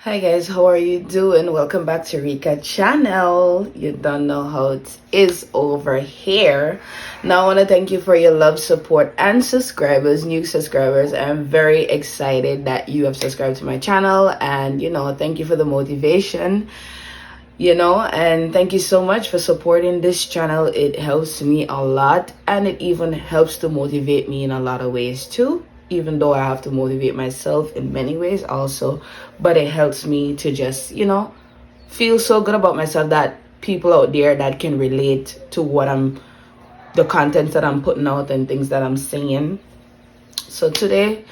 Hi guys, how are you doing? Welcome back to Rika channel. You don't know how it is over here. Now I want to thank you for your love, support, and subscribers, new subscribers. I'm very excited that you have subscribed to my channel, and thank you for the motivation. And thank you so much for supporting this channel. It helps me a lot, and it even helps to motivate me in a lot of ways too, even though I have to motivate myself in many ways also. But it helps me to just feel so good about myself that people out there that can relate to the content that I'm putting out and things that I'm saying. So today,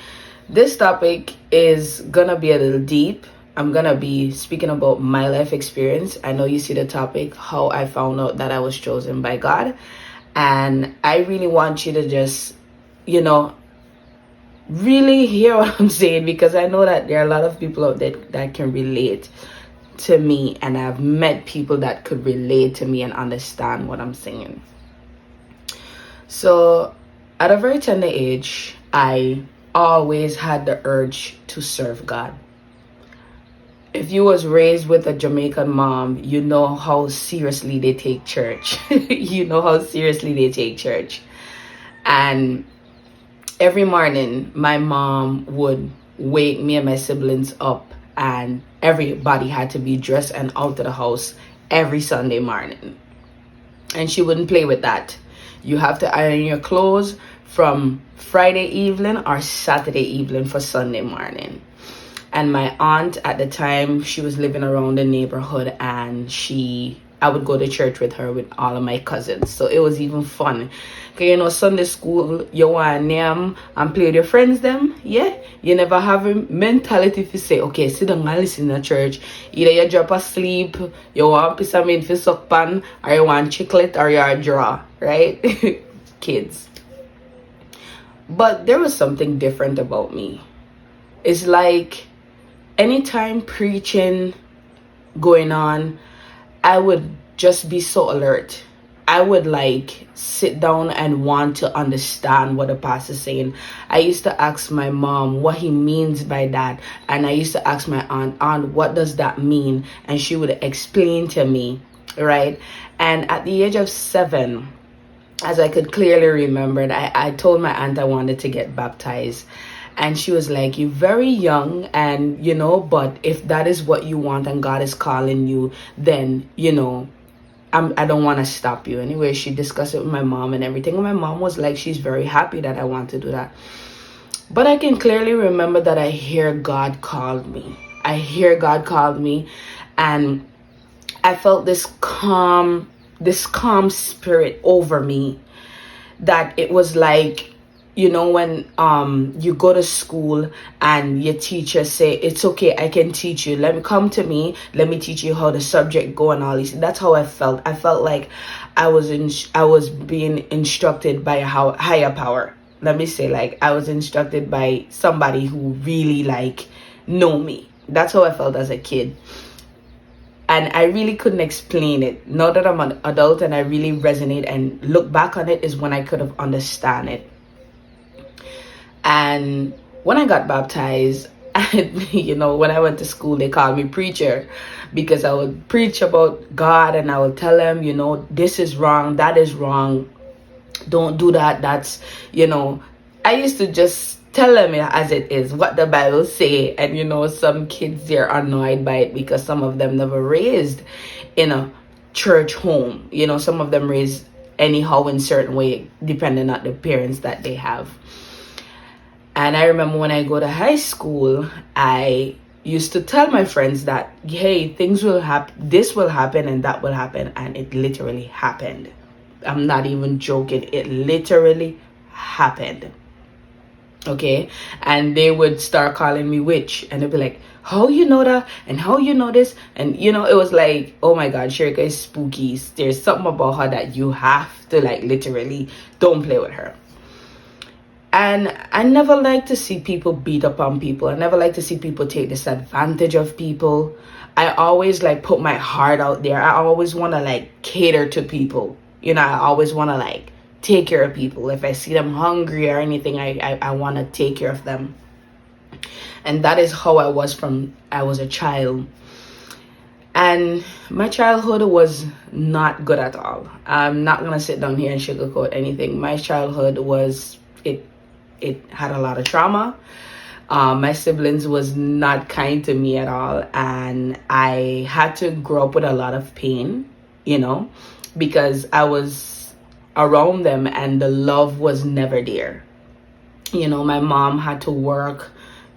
this topic is gonna be a little deep. I'm gonna be speaking about my life experience. I know you see the topic, how I found out that I was chosen by God. And I really want you to just, really hear what I'm saying, because I know that there are a lot of people out there that can relate to me. And I've met people that could relate to me and understand what I'm saying. So at a very tender age, I always had the urge to serve God. If you was raised with a Jamaican mom, you know how seriously they take church. You know how seriously they take church. And every morning, my mom would wake me and my siblings up, and everybody had to be dressed and out of the house every Sunday morning. And she wouldn't play with that. You have to iron your clothes from Friday evening or Saturday evening for Sunday morning. And my aunt at the time, she was living around the neighborhood, and I would go to church with her with all of my cousins. So it was even fun. Because Sunday school, you want to name and play with your friends them. Yeah. You never have a mentality to say, okay, sit down and listen to church. Either you drop asleep, you want a piece of meat for suck pan, or you want chocolate, or you're a draw. Right? Kids. But there was something different about me. It's like anytime preaching going on, I would just be so alert. I would sit down and want to understand what the pastor's saying. I used to ask my mom what he means by that. And I used to ask my aunt, what does that mean? And she would explain to me, right? And at the age of 7, as I could clearly remember, I told my aunt I wanted to get baptized. And she was like, you're very young, and but if that is what you want and God is calling you, then I don't want to stop you. Anyway, she discussed it with my mom and everything, and my mom was like, she's very happy that I want to do that. But I can clearly remember that I hear God called me. And I felt this calm spirit over me, that it was like, when you go to school and your teacher say, it's okay, I can teach you, let me come to me, let me teach you how the subject go and all these. That's how I felt. I felt like I was being instructed by a higher power. Let me say, like, I was instructed by somebody who really know me. That's how I felt as a kid. And I really couldn't explain it. Now that I'm an adult and I really resonate and look back on it, is when I could have understand it. And when I got baptized, when I went to school, they called me preacher, because I would preach about God and I would tell them, this is wrong, that is wrong, don't do that, that's, I used to just tell them as it is, what the Bible say. And some kids, they're annoyed by it because some of them never raised in a church home. Some of them raised anyhow in certain way, depending on the parents that they have. And I remember when I go to high school, I used to tell my friends that, hey, things will happen, this will happen and that will happen. And it literally happened. I'm not even joking. It literally happened. Okay. And they would start calling me witch. And they'd be like, how you know that? And how you know this? And it was like, oh my God, Sherika is spooky. There's something about her that you have to literally don't play with her. And I never like to see people beat up on people. I never like to see people take disadvantage of people. I always put my heart out there. I always want to cater to people. I always want to take care of people. If I see them hungry or anything, I want to take care of them. And that is how I was from I was a child. And my childhood was not good at all. I'm not gonna sit down here and sugarcoat anything. My childhood was it had a lot of trauma. My siblings was not kind to me at all, and I had to grow up with a lot of pain, because I was around them and the love was never there. My mom had to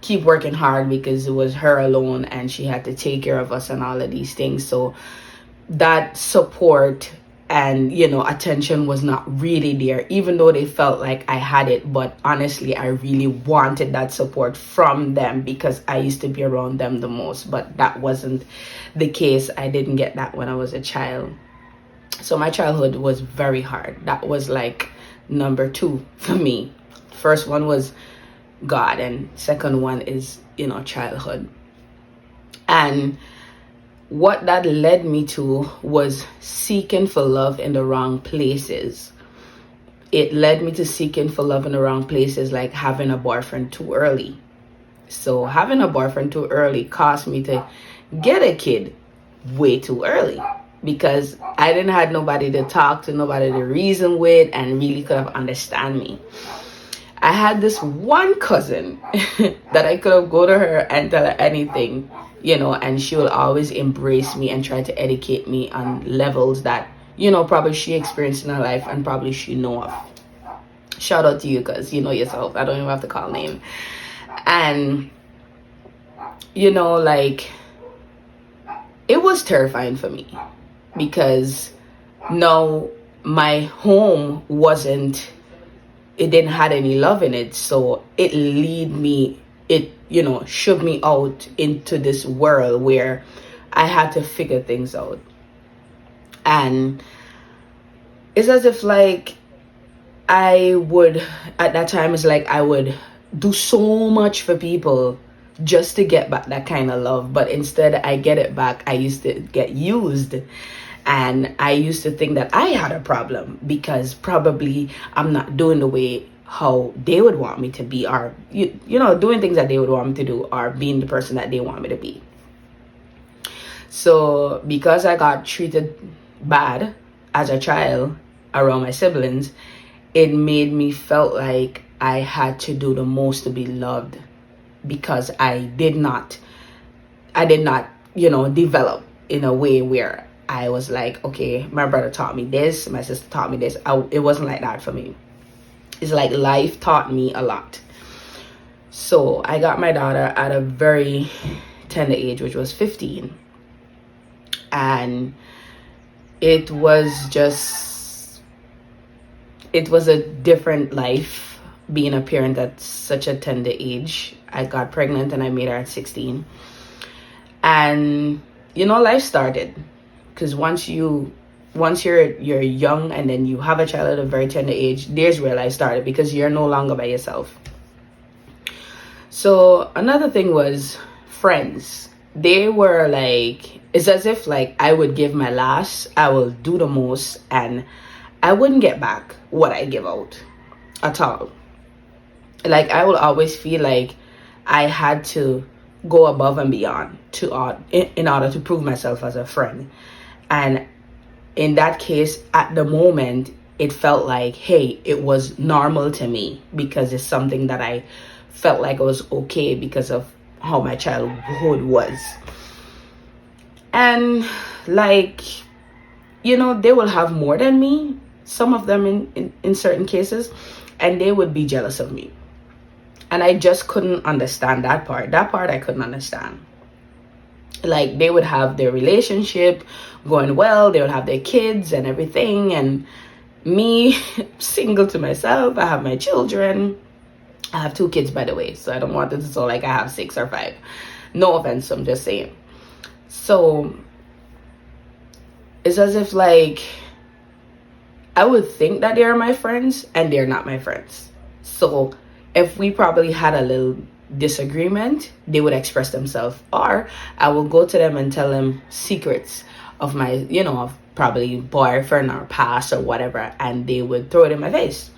keep working hard because it was her alone and she had to take care of us and all of these things. So that support and attention was not really there, even though they felt like I had it. But honestly, I really wanted that support from them because I used to be around them the most. But that wasn't the case. I didn't get that when I was a child. So my childhood was very hard. That was like number 2 for me. First one was God, and second one is childhood. And what that led me to was seeking for love in the wrong places. It led me to seeking for love in the wrong places, like having a boyfriend too early. So having a boyfriend too early caused me to get a kid way too early, because I didn't have nobody to talk to, nobody to reason with, and really could have understand me. I had this one cousin that I could have go to her and tell her anything, and she will always embrace me and try to educate me on levels that, probably she experienced in her life and probably she know of. Shout out to you, because you know yourself. I don't even have to call name. And, like, it was terrifying for me because no, my home it didn't have any love in it. So it shook me out into this world where I had to figure things out. And it's as if like at that time, it's like I would do so much for people just to get back that kind of love. But instead I get it back, I used to get used. And I used to think that I had a problem because probably I'm not doing the way how they would want me to be, or, doing things that they would want me to do, or being the person that they want me to be. So because I got treated bad as a child around my siblings, it made me felt like I had to do the most to be loved, because I did not, develop in a way where I was like, okay, my brother taught me this, my sister taught me this. It wasn't like that for me. It's like life taught me a lot. So I got my daughter at a very tender age, which was 15. And it was a different life being a parent at such a tender age. I got pregnant and I made her at 16. And, life started. Because once you're young and then you have a child at a very tender age, there's where life started, because you're no longer by yourself. So another thing was friends. They were like, it's as if like I would give my last, I will do the most, and I wouldn't get back what I give out at all. Like I will always feel like I had to go above and beyond in order to prove myself as a friend. And in that case, at the moment, it felt like, hey, it was normal to me, because it's something that I felt like it was okay because of how my childhood was. And like, they will have more than me, some of them in certain cases, and they would be jealous of me. And I just couldn't understand that part. That part I couldn't understand. Like they would have their relationship going well, they would have their kids and everything, and me single to myself. I have my children. I have 2 kids, by the way, so I don't want it to sound like I have 6 or 5. No offense, I'm just saying. So it's as if like I would think that they're my friends and they're not my friends. So if we probably had a little disagreement, they would express themselves, or I will go to them and tell them secrets of my, of probably boyfriend or past or whatever, and they would throw it in my face.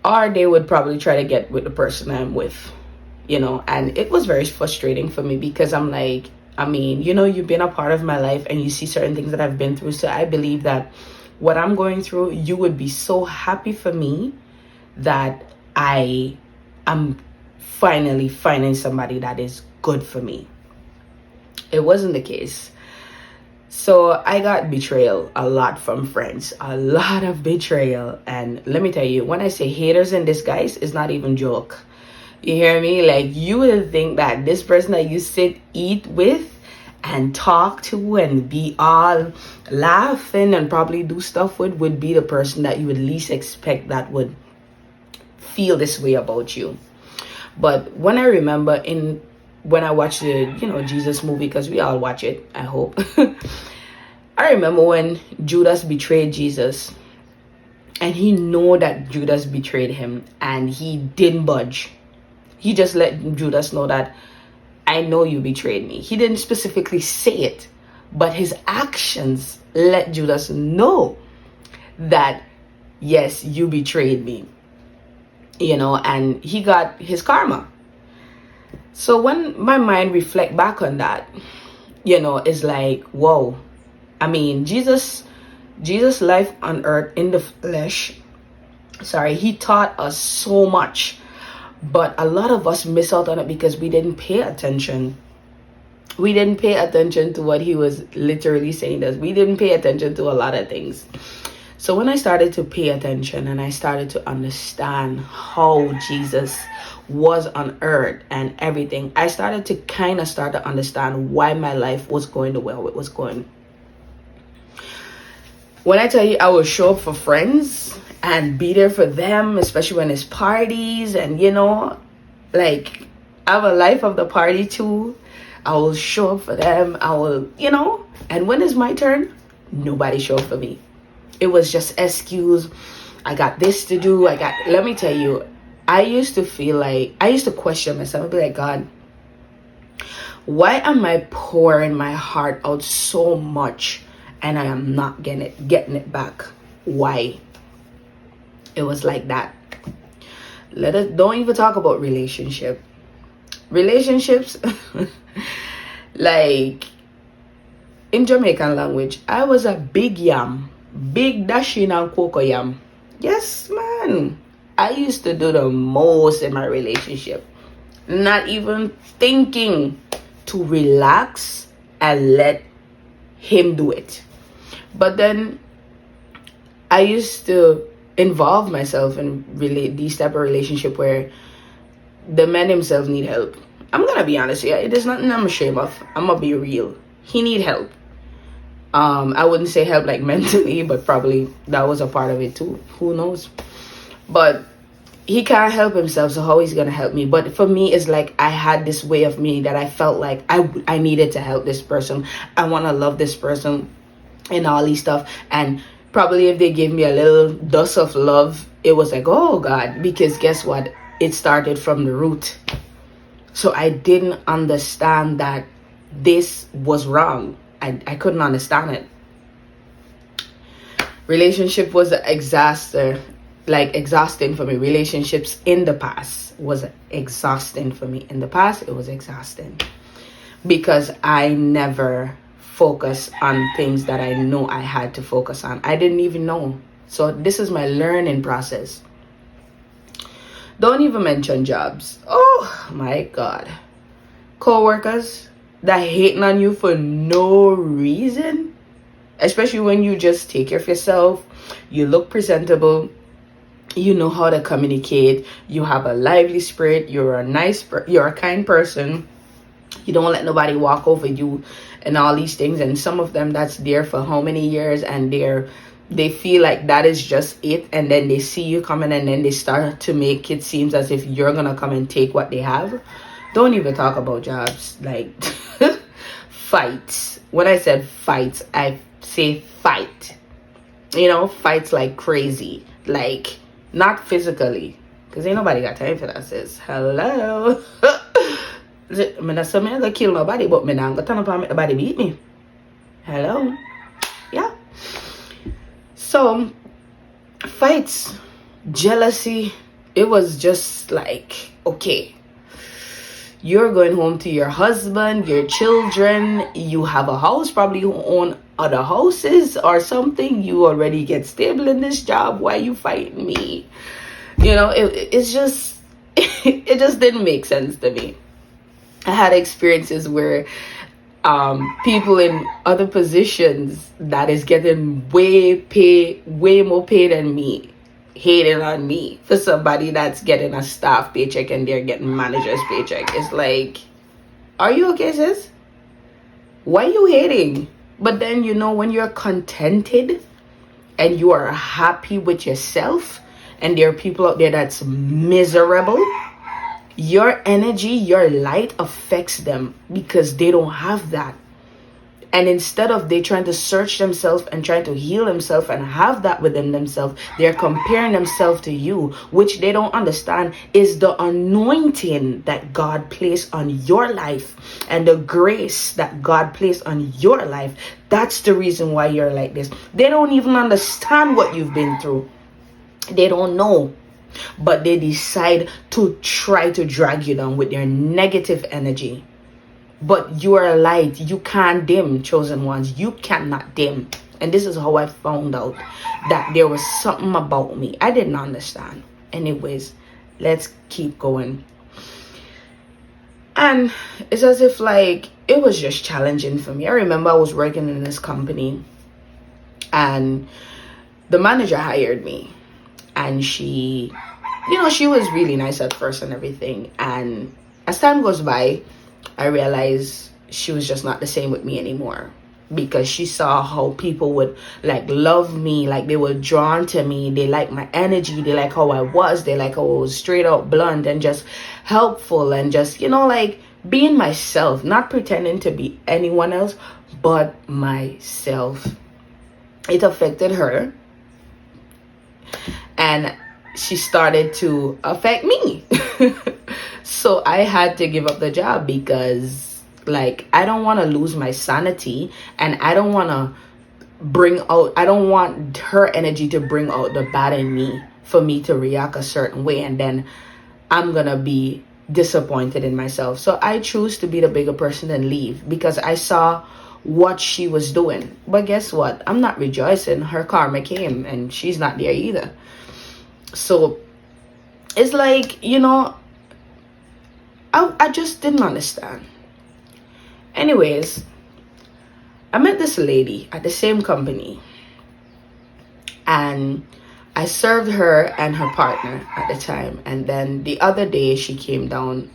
Or they would probably try to get with the person I'm with. And it was very frustrating for me because I'm like, you've been a part of my life and you see certain things that I've been through. So I believe that what I'm going through, you would be so happy for me that I am finally finding somebody that is good for me. It wasn't the case. So I got betrayal a lot from friends, a lot of betrayal. And let me tell you, when I say haters in disguise, it's not even joke. You hear me? Like, you would think that this person that you sit, eat with, and talk to, and be all laughing and probably do stuff with, would be the person that you would least expect that would feel this way about you. But when I remember when I watched the, Jesus movie, because we all watch it, I hope. I remember when Judas betrayed Jesus, and he know that Judas betrayed him, and he didn't budge. He just let Judas know that, I know you betrayed me. He didn't specifically say it, but his actions let Judas know that, yes, you betrayed me. And he got his karma. So when my mind reflect back on that, it's like, whoa. Jesus' life on earth in the flesh, he taught us so much. But a lot of us miss out on it because we didn't pay attention. We didn't pay attention to what he was literally saying to us. We didn't pay attention to a lot of things. So when I started to pay attention and I started to understand how Jesus was on earth and everything, I started to understand why my life was going the way it was going. When I tell you, I will show up for friends and be there for them, especially when it's parties, and I have a life of the party too. I will show up for them. I will, and when it's my turn, nobody show up for me. It was just excuse. I got this to do. Let me tell you, I used to question myself. I'd be like, God, why am I pouring my heart out so much and I am not getting it back? Why? It was like that. Don't even talk about relationships. Like, in Jamaican language, I was a big yam, big dashing and cocoa yam. Yes, man. I used to do the most in my relationship, not even thinking to relax and let him do it. But then I used to involve myself in these type of relationship where the man himself need help. I'm gonna be honest here. It is nothing I'm ashamed of. I'm gonna be real. He need help. I wouldn't say help like mentally, but probably that was a part of it too. Who knows? But he can't help himself, so how he's gonna help me? But for me, it's like I had this way of me that I felt like I needed to help this person. I want to love this person and all these stuff. And probably if they gave me a little dose of love, it was like, oh God, because guess what? It started from the root. So I didn't understand that this was wrong. I couldn't understand it. Relationship was exhausting for me. Relationships in the past was exhausting for me. In the past, it was exhausting because I never focused on things that I know I had to focus on. I didn't even know. So this is my learning process. Don't even mention jobs. Oh my God. Co-workers that hating on you for no reason. Especially when you just take care of yourself. You look presentable. You know how to communicate. You have a lively spirit. You're a kind person. You don't let nobody walk over you and all these things. And some of them that's there for how many years, and they feel like that is just it. And then they see you coming and then they start to make it seem as if you're going to come and take what they have. Don't even talk about jobs. Like fights. When I said fights, I say fight. Fights like crazy. Like, not physically. Because ain't nobody got time for that, sis. Hello. I'm not going to kill nobody, but I'm not going to turn up and make nobody beat me. Hello. Yeah. So, fights, jealousy, it was just like, okay. You're going home to your husband, your children. You have a house, probably you own other houses or something. You already get stable in this job. Why you fighting me? It's just it just didn't make sense to me. I had experiences where people in other positions that is getting way more pay than me, hating on me for somebody that's getting a staff paycheck and they're getting manager's paycheck. It's like, are you okay, sis? Why are you hating? But then, when you're contented and you are happy with yourself, and there are people out there that's miserable, your energy, your light affects them because they don't have that. And instead of they trying to search themselves and trying to heal themselves and have that within themselves, they're comparing themselves to you, which they don't understand is the anointing that God placed on your life and the grace that God placed on your life. That's the reason why you're like this. They don't even understand what you've been through. They don't know. But they decide to try to drag you down with their negative energy. But you are a light. You can't dim, chosen ones. You cannot dim. And this is how I found out that there was something about me I didn't understand. Anyways, let's keep going. And it's as if like it was just challenging for me. I remember I was working in this company and the manager hired me. And she was really nice at first and everything. And as time goes by, I realized she was just not the same with me anymore. Because she saw how people would like love me, like they were drawn to me. They like my energy. They like how I was. They like how I was straight out blunt and just helpful and just, like being myself, not pretending to be anyone else, but myself. It affected her. And she started to affect me. So I had to give up the job because like I don't want to lose my sanity, and I don't want her energy to bring out the bad in me for me to react a certain way, and then I'm gonna be disappointed in myself. So I choose to be the bigger person and leave because I saw what she was doing. But guess what? I'm not rejoicing. Her karma came and she's not there either. So it's like, I just didn't understand. Anyways, I met this lady at the same company and I served her and her partner at the time. And then the other day she came down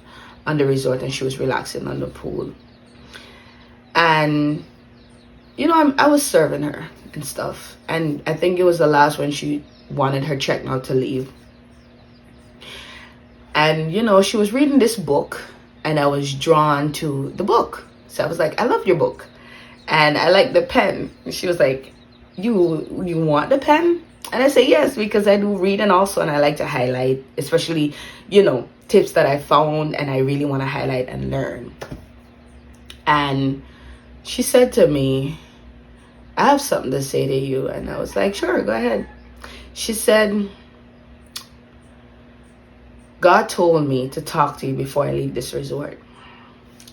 on the resort and she was relaxing on the pool. And, I was serving her and stuff. And I think it was the last when she wanted her check now to leave. And, she was reading this book and I was drawn to the book. So I was like, I love your book. And I like the pen. And she was like, you want the pen? And I say yes, because I do reading also and I like to highlight, especially, tips that I found and I really want to highlight and learn. And she said to me, I have something to say to you. And I was like, sure, go ahead. She said, God told me to talk to you before I leave this resort.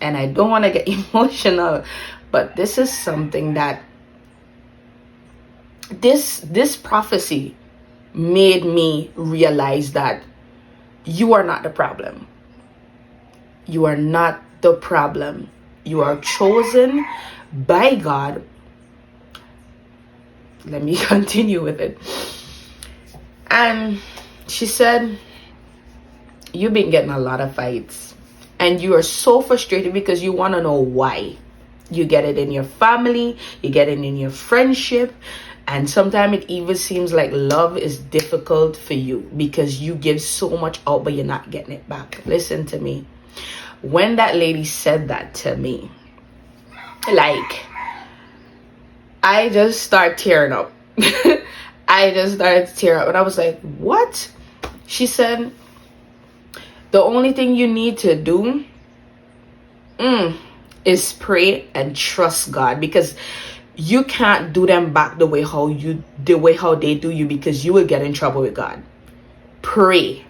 And I don't want to get emotional, but this is something that this prophecy made me realize that you are not the problem. You are not the problem. You are chosen by God. Let me continue with it. And she said, you've been getting a lot of fights and you are so frustrated because you want to know why. You get it in your family, you get it in your friendship, and sometimes it even seems like love is difficult for you because you give so much out but you're not getting it back. Listen to me. When that lady said that to me, like, I just start tearing up. I just started to tear up and I was like, what? She said, the only thing you need to do is pray and trust God, because you can't do them back the way how they do you, because you will get in trouble with God. Pray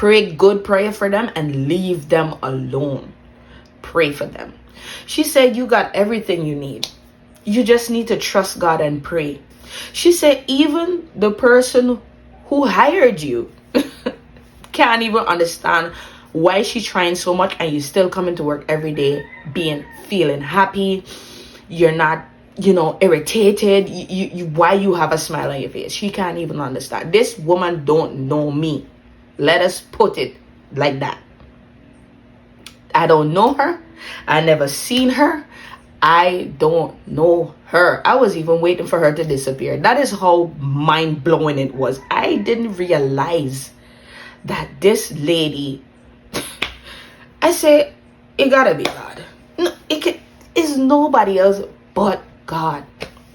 pray good prayer for them and leave them alone. Pray for them. She said, you got everything you need. You just need to trust God and pray. She said, even the person who hired you can't even understand why she's trying so much and you still coming to work every day feeling happy. You're not, irritated. Why you have a smile on your face. She can't even understand. This woman don't know me. Let us put it like that. I don't know her. I never seen her. I don't know her. I was even waiting for her to disappear. That is how mind-blowing it was. I didn't realize that this lady, I say, it gotta be God. No, it's nobody else but God.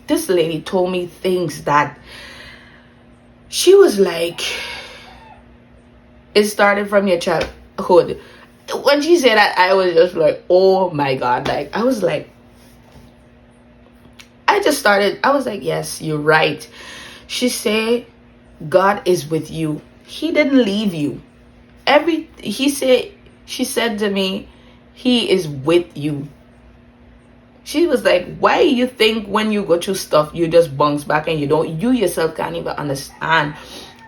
This lady told me things that she was like, it started from your childhood. When she said that, I was just like, oh my God. Like, I was like, I was like, yes, you're right. She said, God is with you. He didn't leave you. She said to me, he is with you. She was like, why you think when you go through stuff, you just bounce back and you yourself can't even understand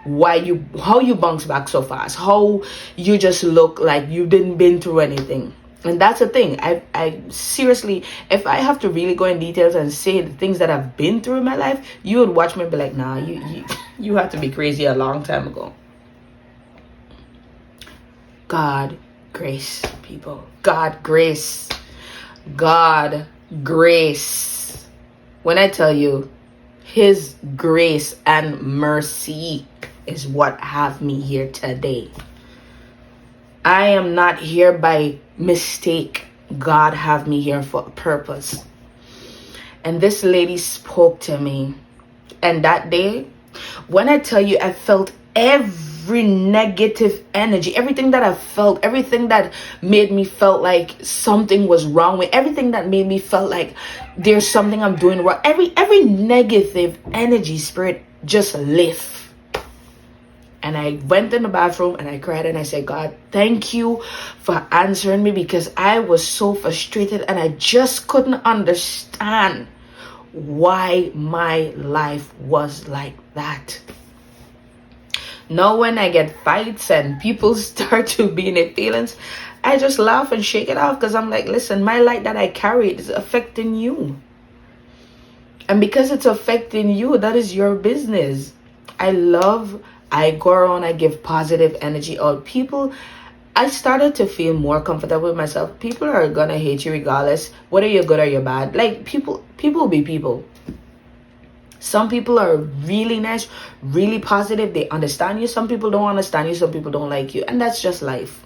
how you bounce back so fast, how you just look like you didn't been through anything. And that's the thing. I seriously, if I have to really go in details and say the things that I've been through in my life, you would watch me and be like, nah, you have to be crazy a long time ago. God grace, people. God grace. God grace. When I tell you, his grace and mercy is what have me here today. I am not here by mistake. God have me here for a purpose. And this lady spoke to me. And that day, when I tell you, I felt every negative energy, everything that I felt, everything that made me felt like something was wrong with, everything that made me felt like there's something I'm doing wrong, every negative energy spirit just lift. And I went in the bathroom and I cried and I said, God, thank you for answering me, because I was so frustrated and I just couldn't understand why my life was like that. Now when I get fights and people start to be in their feelings, I just laugh and shake it off, because I'm like, listen, my light that I carry is affecting you. And because it's affecting you, that is your business. I go around, I give positive energy out. People, I started to feel more comfortable with myself. People are gonna hate you regardless, whether you're good or you're bad. Like, people be people. Some people are really nice, really positive. They understand you. Some people don't understand you. Some people don't like you. And that's just life.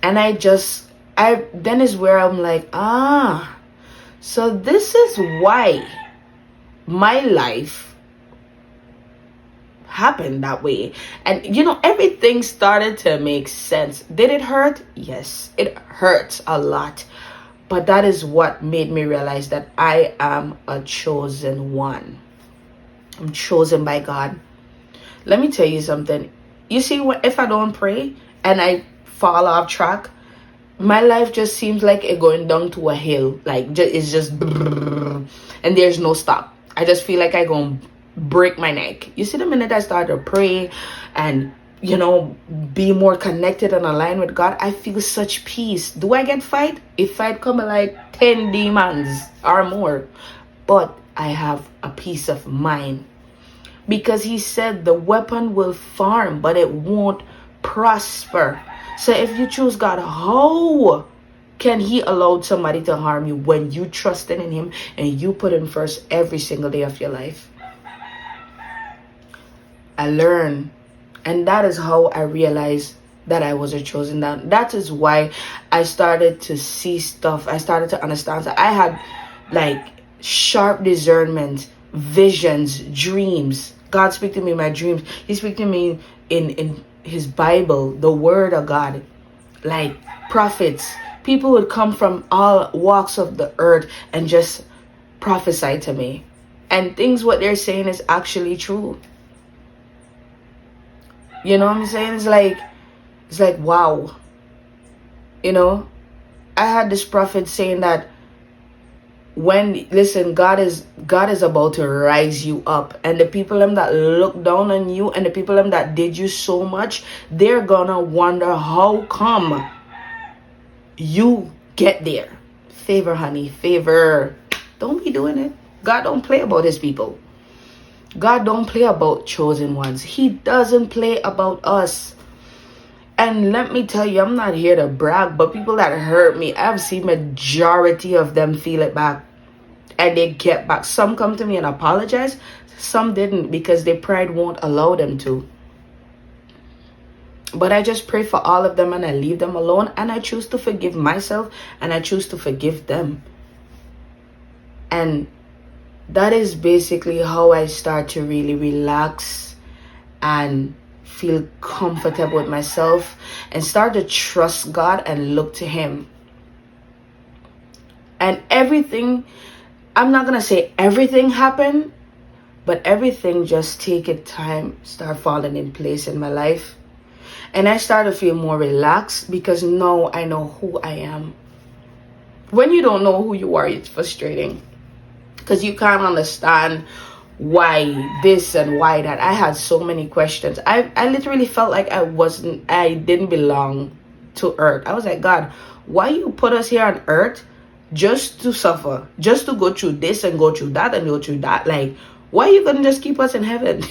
And then is where I'm like, so this is why my life happened that way. And everything started to make sense. Did it hurt? Yes, it hurts a lot. But that is what made me realize that I am a chosen one. I'm chosen by God. Let me tell you something. You see, if I don't pray and I fall off track, my life just seems like it going down to a hill. Like, it's just and there's no stop. I just feel like I gonna break my neck. You see, the minute I start to pray and be more connected and aligned with God, I feel such peace. Do I get fight? If fight come like 10 demons or more, but I have a peace of mind, because he said the weapon will form but it won't prosper. So if you choose God, how can he allow somebody to harm you when you trusted in him and you put him first every single day of your life? I learned, and that is how I realized that I was a chosen one. That is why I started to see stuff. I started to understand that I had like sharp discernment, visions, dreams. God speak to me in my dreams. He speak to me in his Bible, the word of God. Like prophets, people would come from all walks of the earth and just prophesy to me. And things what they're saying is actually true. You know what I'm saying? It's like It's like, wow. You know, I had this prophet saying that listen, God is about to rise you up, and the people them that look down on you and the people them that did you so much, they're gonna wonder how come you get there. Favor, honey, favor. Don't be doing it. God don't play about his people. God don't play about chosen ones. He doesn't play about us. And let me tell you, I'm not here to brag, but people that hurt me, I've seen majority of them feel it back. And they get back. Some come to me and apologize. Some didn't, because their pride won't allow them to. But I just pray for all of them and I leave them alone. And I choose to forgive myself and I choose to forgive them. And that is basically how I start to really relax and feel comfortable with myself and start to trust God and look to him. And everything, I'm not going to say everything happened, but everything just take it time, start falling in place in my life. And I start to feel more relaxed because now I know who I am. When you don't know who you are, it's frustrating because you can't understand why this and why that. I had so many questions. I literally felt like I didn't belong to earth. I was like, God, why you put us here on earth just to suffer, just to go through this and go through that and go through that? Like, why you couldn't just keep us in heaven?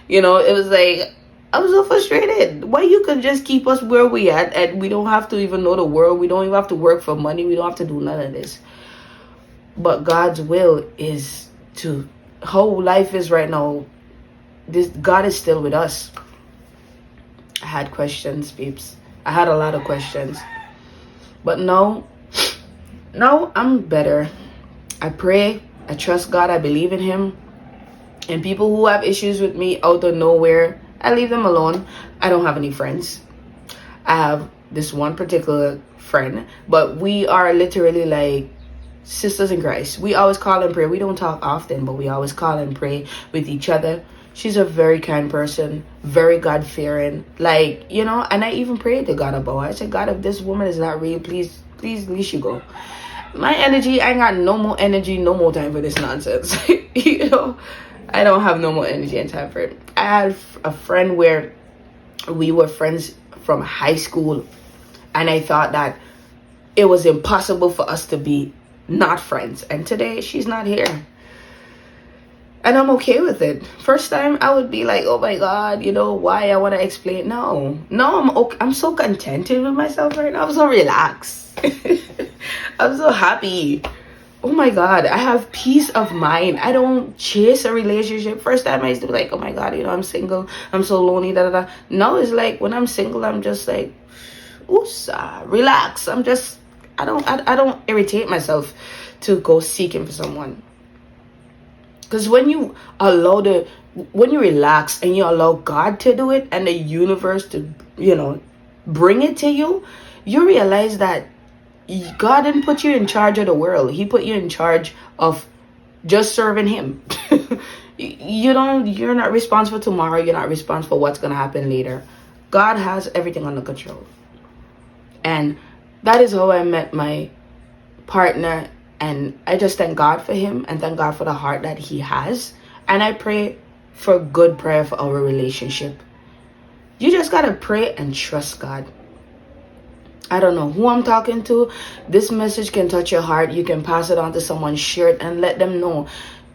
You know, it was like, I was so frustrated. Why you could just keep us where we at and we don't have to even know the world. We don't even have to work for money. We don't have to do none of this. But God's will is to, how life is right now, this God is still with us. I had questions, peeps. I had a lot of questions. But now I'm better. I pray. I trust God. I believe in him. And people who have issues with me out of nowhere, I leave them alone. I don't have any friends. I have this one particular friend, but we are literally like sisters in Christ. We always call and pray. We don't talk often, but we always call and pray with each other. She's a very kind person, very God-fearing. Like, you know, and I even prayed to God about her. I said, God, if this woman is not real, please let she go. My energy, I ain't got no more energy, no more time for this nonsense. You know, I don't have no more energy and time for it. I had a friend where we were friends from high school, and I thought that it was impossible for us to be not friends. And today she's not here. And I'm okay with it. First time I would be like, oh my God, you know, why I want to explain. No, I'm okay. I'm so contented with myself right now. I'm so relaxed. I'm so happy. Oh my God, I have peace of mind. I don't chase a relationship. First time I used to be like, oh my God, you know, I'm single. I'm so lonely, da da da. Now it's like when I'm single, I'm just like, relax. I don't irritate myself to go seeking for someone. Because when you relax and you allow God to do it and the universe to, you know, bring it to you, you realize that God didn't put you in charge of the world. He put you in charge of just serving him. You're not responsible for tomorrow. You're not responsible for what's going to happen later. God has everything under control. And that is how I met my partner. And I just thank God for him and thank God for the heart that he has. And I pray for good prayer for our relationship. You just got to pray and trust God. I don't know who I'm talking to. This message can touch your heart. You can pass it on to someone, share it, and let them know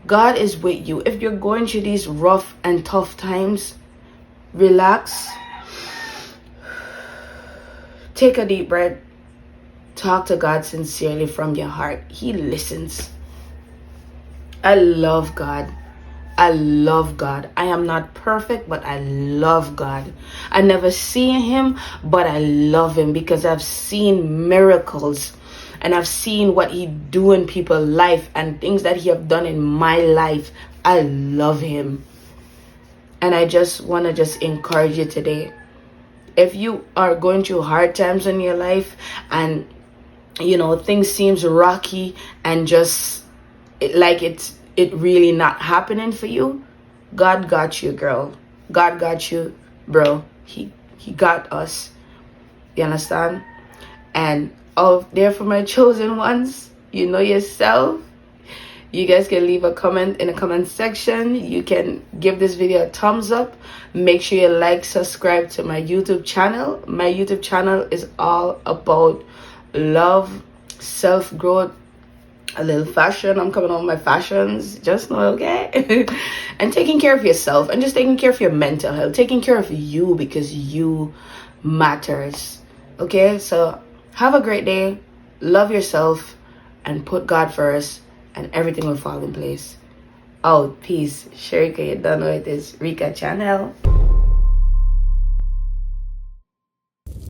God is with you. If you're going through these rough and tough times, relax. Take a deep breath. Talk to God sincerely from your heart. He listens. I love God. I love God. I am not perfect, but I love God. I never see him, but I love him because I've seen miracles and I've seen what he do in people's life and things that he have done in my life. I love him. And I just want to encourage you today. If you are going through hard times in your life and, you know, things seems rocky and just like it really not happening for you, God got you, girl. God got you, bro. He He got us. You understand? And out there for my chosen ones, you know yourself. You guys can leave a comment in the comment section. You can give this video a thumbs up. Make sure you like, subscribe to my YouTube channel. My YouTube channel is all about love, self-growth, a little fashion. I'm coming on my fashions, just know, okay? And taking care of yourself, and just taking care of your mental health, taking care of you, because you matters. Okay, so have a great day, love yourself, and put God first, and everything will fall in place. Out. Peace. Sharika, you don't know it is Rika channel.